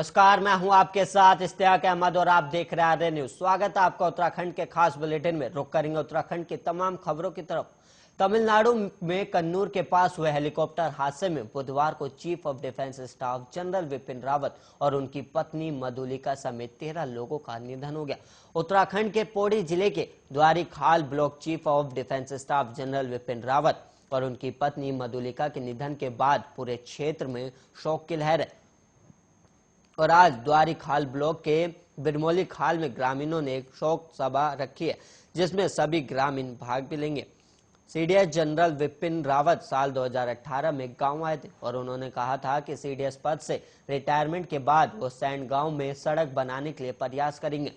नमस्कार, मैं हूं आपके साथ इश्तियाक अहमद और आप देख रहे हैं आर्य न्यूज। स्वागत है आपका उत्तराखंड के खास बुलेटिन में। रुक करेंगे उत्तराखंड की तमाम खबरों की तरफ। तमिलनाडु में कन्नूर के पास हुए हेलीकॉप्टर हादसे में बुधवार को chief of defence staff general Vipin Rawat और उनकी पत्नी मधुलिका समेत 13 लोगों का निधन हो गया। उत्तराखंड के पौड़ी जिले के द्वारी खाल block chief of defence staff general Vipin Rawat और उनकी पत्नी मधुलिका के निधन के बाद पूरे क्षेत्र में शोक की लहर है और आज द्वारी खाल ब्लॉक के बिरमोली खाल में ग्रामीणों ने एक शोक सभा रखी है, जिसमें सभी ग्रामीण भाग भी लेंगे। सीडीएस जनरल विपिन रावत साल 2018 में गांव आए थे और उन्होंने कहा था कि सीडीएस पद से रिटायरमेंट के बाद वो सैंड गांव में सड़क बनाने के लिए प्रयास करेंगे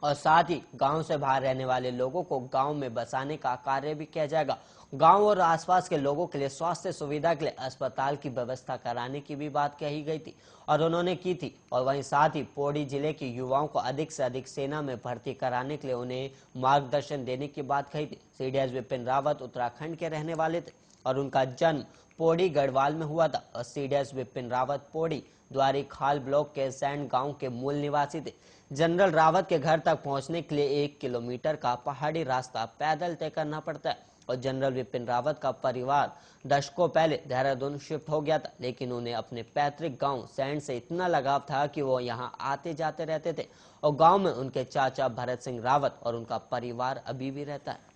और साथ ही गांव से बाहर रहने वाले लोगों को गांव में बसाने का कार्य भी किया जाएगा। गांव और आसपास के लोगों के लिए स्वास्थ्य सुविधा के लिए अस्पताल की व्यवस्था कराने की भी बात कही गई थी और उन्होंने की थी। और वहीं साथ ही पौड़ी जिले के युवाओं को अधिक से अधिक सेना में भर्ती कराने के लिए उन्हें मार्गदर्शन देने की बात कही थी। सीडीएस विपिन रावत उत्तराखंड के रहने वाले थे और उनका जन्म पौड़ी गढ़वाल में हुआ था और सीडीएस विपिन रावत पौड़ी द्वारी खाल ब्लॉक के सैंड गांव के मूल निवासी थे। जनरल रावत के घर तक पहुंचने के लिए 1 किलोमीटर का पहाड़ी रास्ता पैदल तय करना पड़ता है और जनरल विपिन रावत का परिवार दशकों पहले देहरादून शिफ्ट हो गया था, लेकिन उन्हें अपने पैतृक गांव सैंड से इतना लगाव था कि वो यहां आते जाते रहते थे और गांव में उनके चाचा भरत सिंह रावत और उनका परिवार अभी भी रहता है।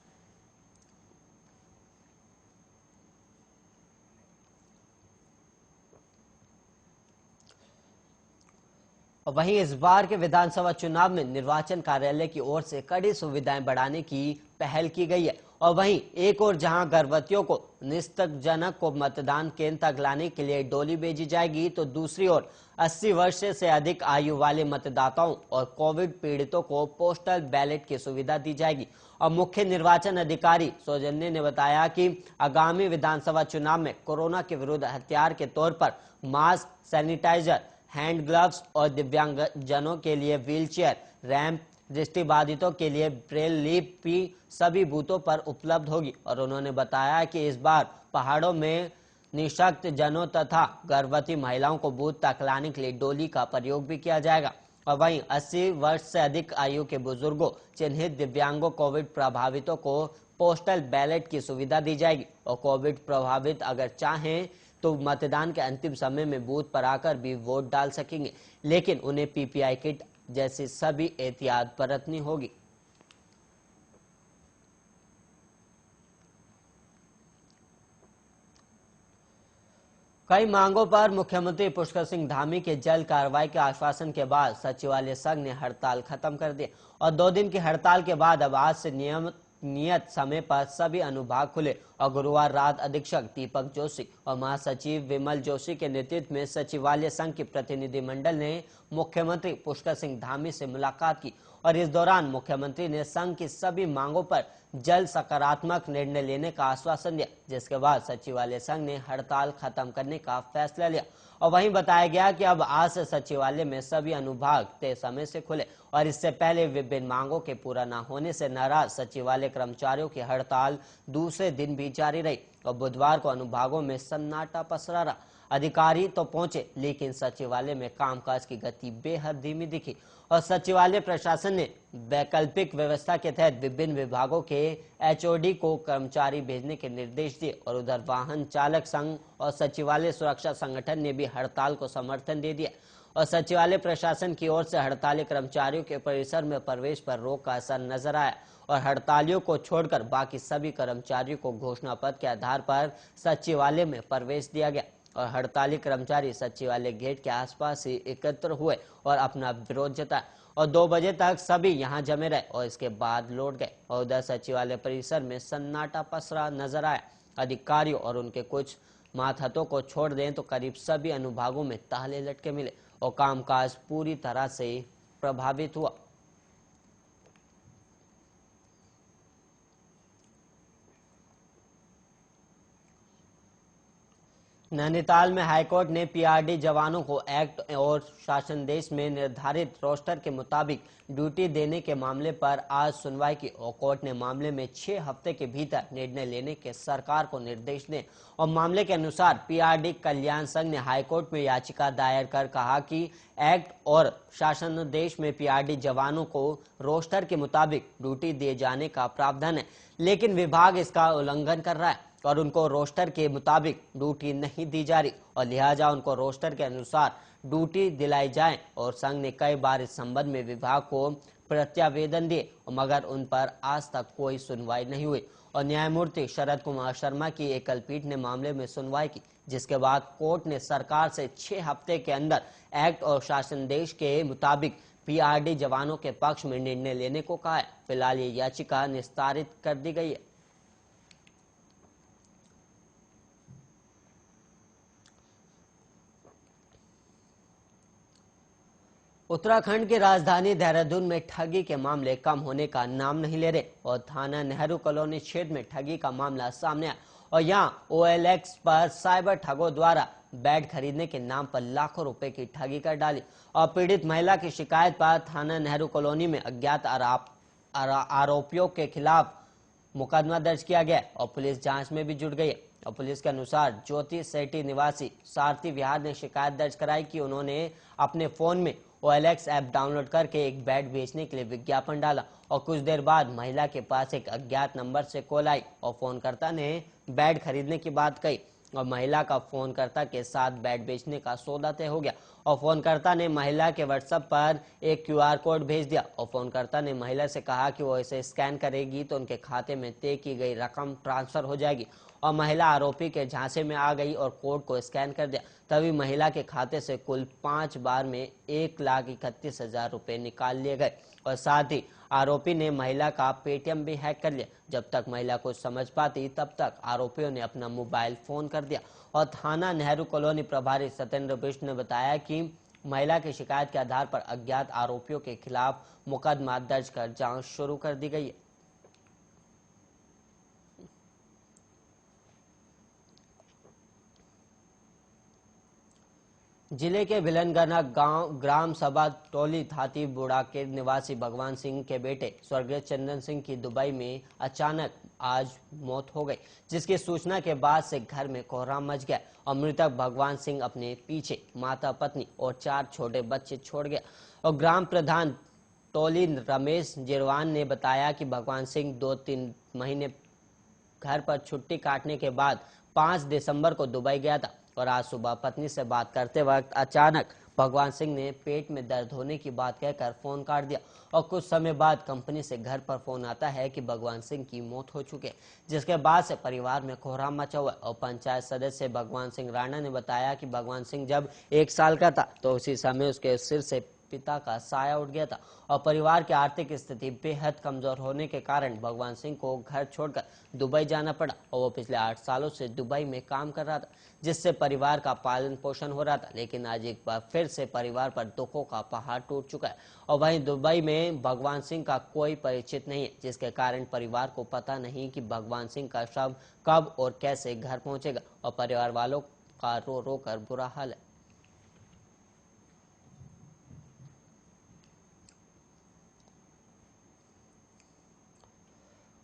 वहीं इस बार के विधानसभा चुनाव में निर्वाचन कार्यालय की ओर से कड़ी सुविधाएं बढ़ाने की पहल की गई है और वहीं एक और जहां गर्भवतियों को निस्तकजनक को मतदान केंद्र तक लाने के लिए डोली भेजी जाएगी, तो दूसरी ओर 80 वर्ष से अधिक आयु वाले मतदाताओं और कोविड पीड़ितों को पोस्टल बैलेट की सुविधा दी जाएगी। और मुख्य निर्वाचन अधिकारी सौजन्य ने बताया कि आगामी विधानसभा चुनाव में कोरोना के विरुद्ध हथियार के तौर पर मास्क, सैनिटाइजर, हैंड ग्लव्स और दिव्यांगजनों के लिए व्हीलचेयर, रैंप, दृष्टिबाधितों के लिए ब्रेल लिपि भी सभी बूथों पर उपलब्ध होगी। और उन्होंने बताया कि इस बार पहाड़ों में निःशक्त जनों तथा गर्भवती महिलाओं को बूथ तक लाने के लिए डोली का प्रयोग भी किया जाएगा। और वहीं 80 वर्ष से अधिक आयु के बुजुर्गों, चिन्हित दिव्यांगों, कोविड प्रभावितों को पोस्टल बैलेट की सुविधा दी जाएगी और कोविड प्रभावित अगर चाहें तो मतदान के अंतिम समय में बूथ पर आकर भी वोट डाल सकेंगे, लेकिन उन्हें पीपीआई किट जैसी सभी एहतियात बरतनी होगी। कई मांगों पर मुख्यमंत्री पुष्कर सिंह धामी के जल्द कार्रवाई के आश्वासन के बाद सचिवालय संघ ने हड़ताल खत्म कर दी और 2 दिन की हड़ताल के बाद अब आज से नियत समय पर सभी अनुभाग खुले और गुरुवार रात अधीक्षक दीपक जोशी और महासचिव विमल जोशी के नेतृत्व में सचिवालय संघ के प्रतिनिधिमंडल ने मुख्यमंत्री पुष्कर सिंह धामी से मुलाकात की और इस दौरान मुख्यमंत्री ने संघ की सभी मांगों पर जल्द सकारात्मक निर्णय लेने का आश्वासन दिया, जिसके बाद सचिवालय संघ ने हड़ताल खत्म करने का फैसला लिया। और वहीं बताया गया कि अब आज से सचिवालय में सभी अनुभाग तय समय से खुले और इससे पहले विभिन्न मांगों के पूरा न होने से नाराज सचिवालय कर्मचारियों की हड़ताल दूसरे दिन भी जारी रही और बुधवार को अनुभागों में सन्नाटा पसरा रहा। अधिकारी तो पहुंचे, लेकिन सचिवालय में कामकाज की गति बेहद धीमी दिखी और सचिवालय प्रशासन ने वैकल्पिक व्यवस्था के तहत विभिन्न विभागों के एचओडी को कर्मचारी भेजने के निर्देश दिए और उधर वाहन चालक संघ और सचिवालय सुरक्षा संगठन ने भी हड़ताल को समर्थन दे दिया और सचिवालय प्रशासन की ओर से हड़ताली कर्मचारियों के परिसर में प्रवेश पर रोक का असर नजर आया और हड़तालियों को छोड़कर बाकी सभी कर्मचारियों को घोषणा पत्र के आधार पर सचिवालय में प्रवेश दिया गया और हड़ताली कर्मचारी सचिवालय गेट के आसपास ही एकत्र हुए और अपना विरोध जताया और 2 बजे तक सभी यहां जमे रहे और इसके बाद लौट गए और उधर सचिवालय परिसर में सन्नाटा पसरा नजर आया। अधिकारियों और उनके कुछ मातहतों को छोड़ दें तो करीब सभी अनुभागों में ताले लटके मिले और कामकाज पूरी तरह से प्रभावित हुआ। नैनीताल में हाईकोर्ट ने पीआरडी जवानों को एक्ट और शासनादेश में निर्धारित रोस्टर के मुताबिक ड्यूटी देने के मामले पर आज सुनवाई की और कोर्ट ने मामले में 6 हफ्ते के भीतर निर्णय लेने के सरकार को निर्देश दें और मामले के अनुसार पीआरडी कल्याण संघ ने हाईकोर्ट में याचिका दायर कर कहा कि एक्ट और शासनादेश में पीआरडी जवानों को रोस्टर के मुताबिक ड्यूटी दिए जाने का प्रावधान है, लेकिन विभाग इसका उल्लंघन कर रहा है और उनको रोस्टर के मुताबिक ड्यूटी नहीं दी जा रही और लिहाजा उनको रोस्टर के अनुसार ड्यूटी दिलाई जाए। और संघ ने कई बार इस संबंध में विभाग को प्रत्यावेदन दिए मगर उन पर आज तक कोई सुनवाई नहीं हुई और न्यायमूर्ति शरद कुमार शर्मा की एकल पीठ ने मामले में सुनवाई की, जिसके बाद कोर्ट ने सरकार से 6 हफ्ते के अंदर एक्ट और शासनादेश के मुताबिक पीआरडी जवानों के पक्ष में निर्णय लेने को कहा है। फिलहाल ये याचिका निस्तारित कर दी गई है। उत्तराखंड की राजधानी देहरादून में ठगी के मामले कम होने का नाम नहीं ले रहे और थाना नेहरू कॉलोनी क्षेत्र में ठगी का मामला सामने आया और यहां OLX पर साइबर ठगों द्वारा बेड खरीदने के नाम पर लाखों रुपए की ठगी कर डाली और पीड़ित महिला की शिकायत पर थाना नेहरू कॉलोनी में अज्ञात आरोपियों के खिलाफ मुकदमा दर्ज किया गया और पुलिस जांच में भी जुट गई है। और पुलिस के अनुसार ज्योति सेठी निवासी सारथी विहार ने शिकायत दर्ज कराई कि उन्होंने अपने फोन में OLX ऐप डाउनलोड करके एक बेड बेचने के लिए विज्ञापन डाला और कुछ देर बाद महिला के पास एक अज्ञात नंबर से कॉल आई और फोनकर्ता ने बेड खरीदने की बात कही और महिला का फोनकर्ता के साथ बेड बेचने का सौदा तय हो गया और फोनकर्ता ने महिला के व्हाट्सएप पर एक QR कोड भेज दिया और फोनकर्ता ने महिला से कहा कि वो इसे स्कैन करेगी तो उनके खाते में तय की गई रकम ट्रांसफर हो जाएगी और महिला आरोपी के झांसे में आ गई और कोड को स्कैन कर दिया। तभी महिला के खाते से कुल 5 बार में 1,31,000 रुपए निकाल लिए गए और साथ ही आरोपी ने महिला का पेटीएम भी हैक कर लिया। जब तक महिला को समझ पाती तब तक आरोपियों ने अपना मोबाइल फोन कर दिया और थाना नेहरू कॉलोनी प्रभारी सत्येंद्र बिष्ट ने बताया कि महिला की शिकायत के आधार पर अज्ञात आरोपियों के खिलाफ मुकदमा दर्ज कर जांच शुरू कर दी गई है। जिले के भिलनगना गांव ग्राम सभा टोली थाती बुड़ा के निवासी भगवान सिंह के बेटे स्वर्गीय चंदन सिंह की दुबई में अचानक आज मौत हो गई, जिसकी सूचना के बाद से घर में कोहराम मच गया और मृतक भगवान सिंह अपने पीछे माता पत्नी और 4 छोटे बच्चे छोड़ गया। और ग्राम प्रधान टोली रमेश जिरवान ने बताया कि भगवान सिंह 2-3 महीने घर पर छुट्टी काटने के बाद 5 दिसंबर को दुबई गया था और आज सुबह पत्नी से बात करते वक्त अचानक भगवान सिंह ने पेट में दर्द होने की बात कहकर फोन काट दिया और कुछ समय बाद कंपनी से घर पर फोन आता है कि भगवान सिंह की मौत हो चुकी है, जिसके बाद से परिवार में कोहराम मचा हुआ है। और पंचायत सदस्य भगवान सिंह राणा ने बताया कि भगवान सिंह जब 1 साल का था तो उसी समय उसके सिर से पिता का साया उठ गया था और परिवार की आर्थिक स्थिति बेहद कमजोर होने के कारण भगवान सिंह को घर छोड़कर दुबई जाना पड़ा और वो पिछले 8 सालों से दुबई में काम कर रहा था, जिससे परिवार का पालन पोषण हो रहा था। लेकिन आज एक बार फिर से परिवार पर दुखों का पहाड़ टूट चुका है और वहीं दुबई में भगवान सिंह का कोई परिचित नहीं है, जिसके कारण परिवार को पता नहीं कि भगवान सिंह का शव कब और कैसे घर पहुंचेगा और परिवार वालों का रो रो कर बुरा हाल है।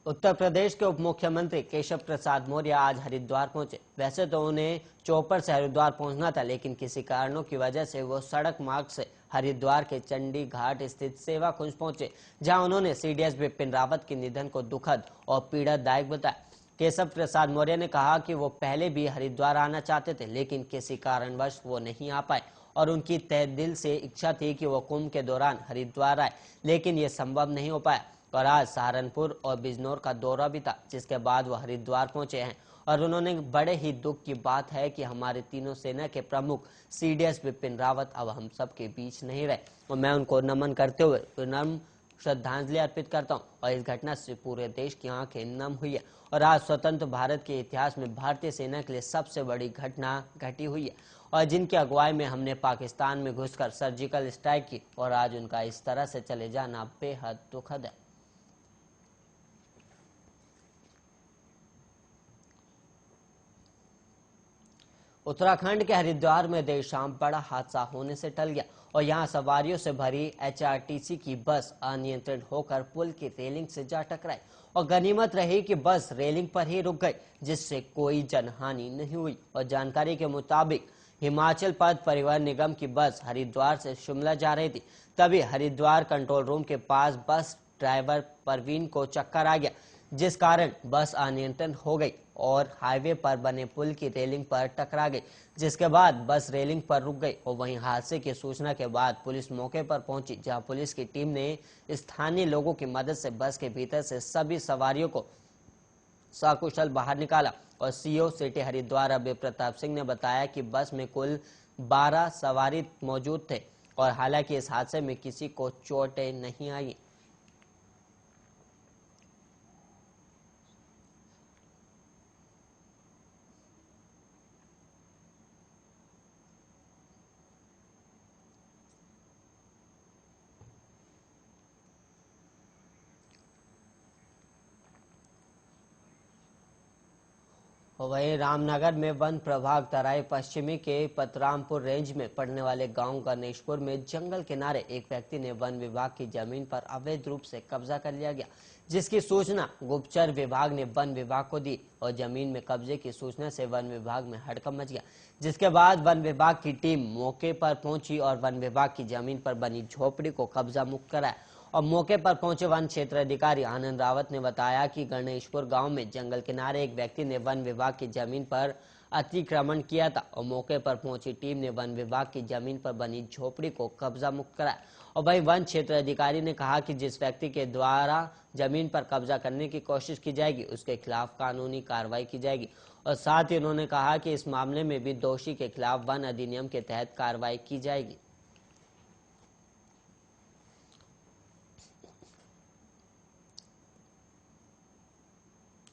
उत्तर प्रदेश के उप मुख्यमंत्री केशव प्रसाद मौर्य आज हरिद्वार पहुंचे। वैसे तो उन्हें चौपर से हरिद्वार पहुंचना था, लेकिन किसी कारणों की वजह से वो सड़क मार्ग से हरिद्वार के चंडी घाट स्थित सेवा कुंज पहुंचे, जहां उन्होंने CDS बिपिन रावत के निधन को दुखद और पीड़ादायक बताया। केशव प्रसाद मौर्य ने कहा कि वो पहले भी हरिद्वार आना चाहते थे, लेकिन किसी कारणवश वो नहीं आ पाए और उनकी तहे दिल से इच्छा थी कि वो कुंभ के दौरान हरिद्वार आए, लेकिन ये संभव नहीं हो पाया। और आज सहारनपुर और बिजनौर का दौरा भी था, जिसके बाद वो हरिद्वार पहुंचे हैं और उन्होंने बड़े ही दुख की बात है कि हमारे तीनों सेना के प्रमुख CDS बिपिन रावत अब हम सब के बीच नहीं रहे और मैं उनको नमन करते हुए विनम्र श्रद्धांजलि अर्पित करता हूं। और इस घटना से पूरे देश की आंखें नम हुई है और आज स्वतंत्र भारत के इतिहास में भारतीय सेना के लिए सबसे बड़ी घटना घटी हुई है और जिनकी अगुवाई में हमने पाकिस्तान में घुसकर सर्जिकल स्ट्राइक की और आज उनका इस तरह से चले जाना बेहद दुखद है। उत्तराखंड के हरिद्वार में देर शाम बड़ा हादसा होने से टल गया और यहां सवारियों से भरी एचआरटीसी की बस अनियंत्रित होकर पुल की रेलिंग से जा टकराई और गनीमत रही कि बस रेलिंग पर ही रुक गई, जिससे कोई जनहानि नहीं हुई। और जानकारी के मुताबिक हिमाचल पथ परिवहन निगम की बस हरिद्वार से शिमला जा रही थी। तभी हरिद्वार कंट्रोल रूम के पास बस ड्राइवर परवीन को चक्कर आ गया, जिस कारण बस अनियंत्रित हो गई और हाईवे पर बने पुल की रेलिंग पर टकरा गई, जिसके बाद बस रेलिंग पर रुक गई। और वहीं हादसे की सूचना के बाद पुलिस मौके पर पहुंची, जहां पुलिस की टीम ने स्थानीय लोगों की मदद से बस के भीतर से सभी सवारियों को सकुशल बाहर निकाला। और सीओ सिटी हरिद्वार अभय प्रताप सिंह ने बताया कि बस में कुल 12 सवारी मौजूद थे और हालांकि इस हादसे में किसी को चोटें नहीं आई। और वहीं रामनगर में वन प्रभाग तराई पश्चिमी के पतरामपुर रेंज में पड़ने वाले गांव गणेशपुर में जंगल किनारे एक व्यक्ति ने वन विभाग की जमीन पर अवैध रूप से कब्जा कर लिया गया, जिसकी सूचना गुप्तचर विभाग ने वन विभाग को दी और जमीन में कब्जे की सूचना से वन विभाग में हड़कंप मच गया, जिसके बाद वन विभाग की टीम मौके पर पहुंची और वन विभाग की जमीन पर बनी झोपड़ी को कब्जा मुक्त कराया। और मौके पर पहुंचे वन क्षेत्र अधिकारी आनंद रावत ने बताया कि गणेशपुर गांव में जंगल किनारे एक व्यक्ति ने वन विभाग की जमीन पर अतिक्रमण किया था और मौके पर पहुंची टीम ने वन विभाग की जमीन पर बनी झोपड़ी को कब्जा मुक्त कराया। और वहीं वन क्षेत्र अधिकारी ने कहा कि जिस व्यक्ति के द्वारा जमीन पर कब्जा करने की कोशिश की जाएगी उसके खिलाफ कानूनी कार्रवाई की जाएगी। और साथ ही उन्होंने कहा कि इस मामले में भी दोषी के खिलाफ वन अधिनियम के तहत कार्रवाई की जाएगी।